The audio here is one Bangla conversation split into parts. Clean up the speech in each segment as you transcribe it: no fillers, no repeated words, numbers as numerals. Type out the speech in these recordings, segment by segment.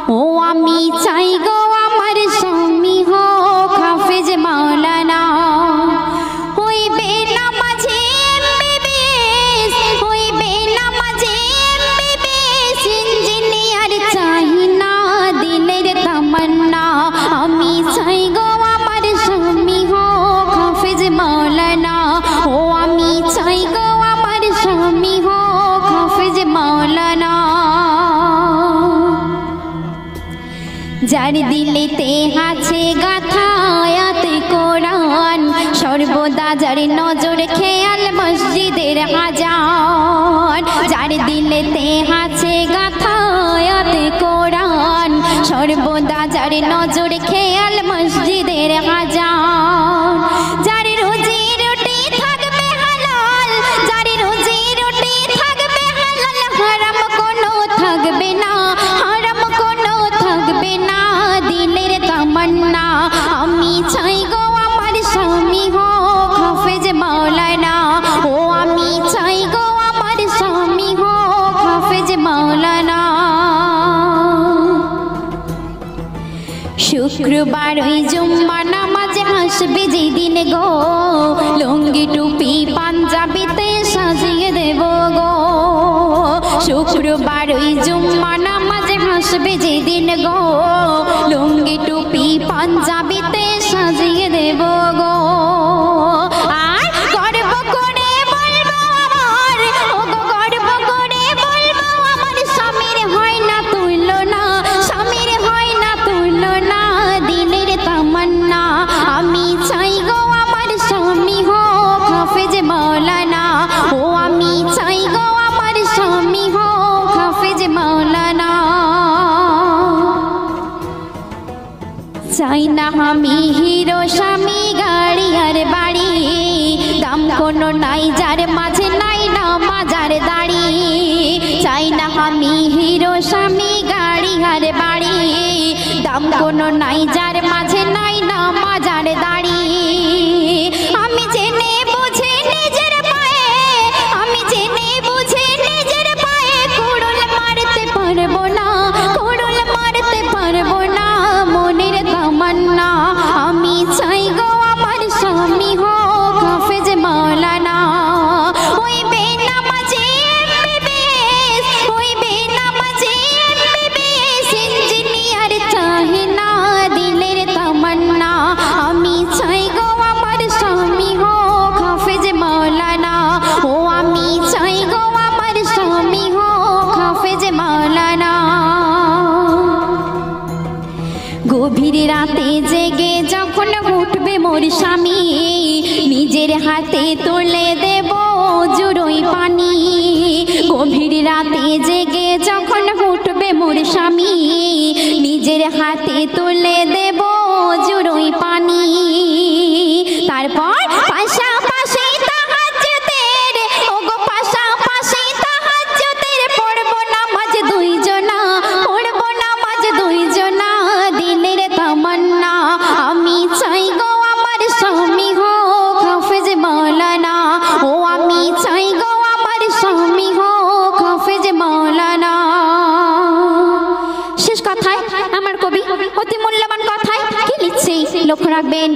ও আমি চাই গো আমার স্বামী হোক হাফেজ মাওলানা, হইবে নামাজি এমবিবিএস, হইবে নামাজি এমবিবিএস, ইঞ্জিনিয়ার চাই না দিলের তামান্না। আমি চাই গো আমার স্বামী হোক হাফেজ মাওলানা, ও আমি চাই গো আমার স্বামী হোক হাফেজ মাওলানা। যার দিলেতে আছে গাথা আয়াতে কোরআন, সর্বদা যার নজর খেয়াল মসজিদের আজান। যার দিলেতে আছে গাথা আয়াতে কোরআন, সর্বদা যার নজর খেয়াল মসজিদের আজান। যার রুজি রুটি থাকবে হালাল, যার রুজি রুটি থাকবে হালাল, হারাম কোনো থাকবে না, হারাম কোনো থাকবে না দিলের তামান্না। আমি চাই গো আমার স্বামী হোক হাফেজ মাওলানা, ও আমি চাই গো আমার স্বামী হোক হাফেজ মাওলানা। শুক্রবার ওই জুম্মা নামাজ আসবে যেদিন গো, লুঙ্গি টুপি পাঞ্জাবিতে সাজিয়ে দেব গো। শুক্রবার ওই জুম্মা নামাজ আসবে যেদিন গো, লুঙ্গি টুপি পাঞ্জাবিতে সাজিয়ে দেব গো। আর গর্ব করে বলবো আমার, ও গো গর্ব করে বলবো আমার, স্বামীর হয় না তুলনা, স্বামীর হয় না তুলনা দিলের তামান্না। আমি চাই গো আমার স্বামী হোক হাফেজ মাওলানা, ও আমি চাই গো আমার স্বামী হোক হাফেজ মাওলানা। চাই না আমি হিরো স্বামী গাড়ি আর বাড়ি, দাম কোনো নাই যার মাঝে নাই না মাজার দাড়ি। চাই না আমি হিরো স্বামী গাড়ি আর বাড়ি, দাম কোনো নাই যার মাঝে নাই না মাজার দাড়ি। আমি জেনে বুঝে নিজের পায়ে, আমি জেনে বুঝে নিজের পায়ে কুড়ুল মারতে পারবো না, কুড়ুল মারতে পারবো না মনের তামান্না। আমি চাই গো আমার স্বামী হোক হাফেজ মাওলানা, হইবে নামাজি এমবিবিএস, হইবে নামাজি এমবিবিএস, ইঞ্জিনিয়ার চাই না দিলের তামান্না। আমি চাই গো আমার স্বামী হোক হাফেজ মাওলানা, ও আমি চাই গো আমার স্বামী হোক হাফেজ মাওলানা। গভীর রাতে জেগে যখন উঠবে মোর স্বামী, নিজের হাতে তুলে দেব জুড়োই পানি। গভীর রাতে জেগে যখন উঠবে মোর স্বামী, নিজের হাতে তুলে দেব জুড়োই পানি। তারপর পাশাপাশি তাহাজ্জুদের, ও গো পাশাপাশি তাহাজ্জুদের পড়বো নামাজ দুইজনা, পড়বো নামাজ দুইজনা দিলের তামান্না। আমি চাই গো আমার স্বামী হোক হাফেজ মাওলানা, ও আমি চাই গো আমার স্বামী হোক হাফেজ মাওলানা। শেষ কথায় আমার কবি অতি মূল্যবান কথায় কি লিখছে লক্ষ্য রাখবেন।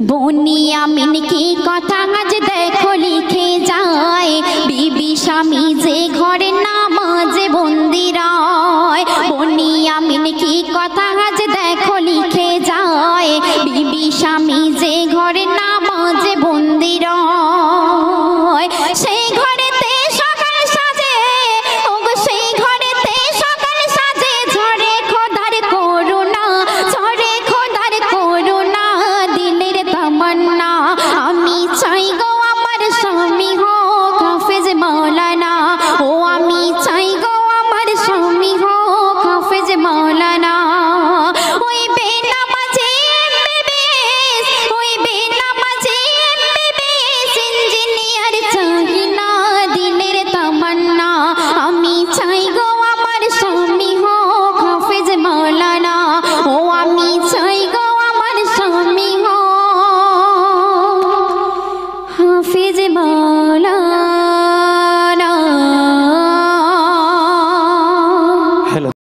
বনিয়ামিন কি কথা আজ দেখো লিখে যায়, বিবি স্বামী যে ঘরে নামাজে বন্দি রয়। বনিয়ামিন কি কথা আজ দেখো লিখে যায়, বিবি স্বামী যে ঘরে নামাজে বন্দি রয়। সেই ঘরেতে সকাল সাজে, ও গো সেই ঘরেতে সকাল সাজে, ঝরে খোদার করুণা, ঝরে খোদার করুণা দিলের তামান্না। আমি চাই গো আমার স্বামী হোক হাফেজ মাওলানা, ও আমি চাই গো আমার স্বামী হোক হাফেজ মাওলানা। হইবে নামাজি এমবিবিএস, হইবে নামাজি এমবিবিএস, ইঞ্জিনিয়ার চাই না দিলের তামান্না। আমি চাই গো আমার স্বামী হোক হাফেজ মাওলানা, ও আমি চাই গো আমার স্বামী হোক হাফেজ মাওলানা।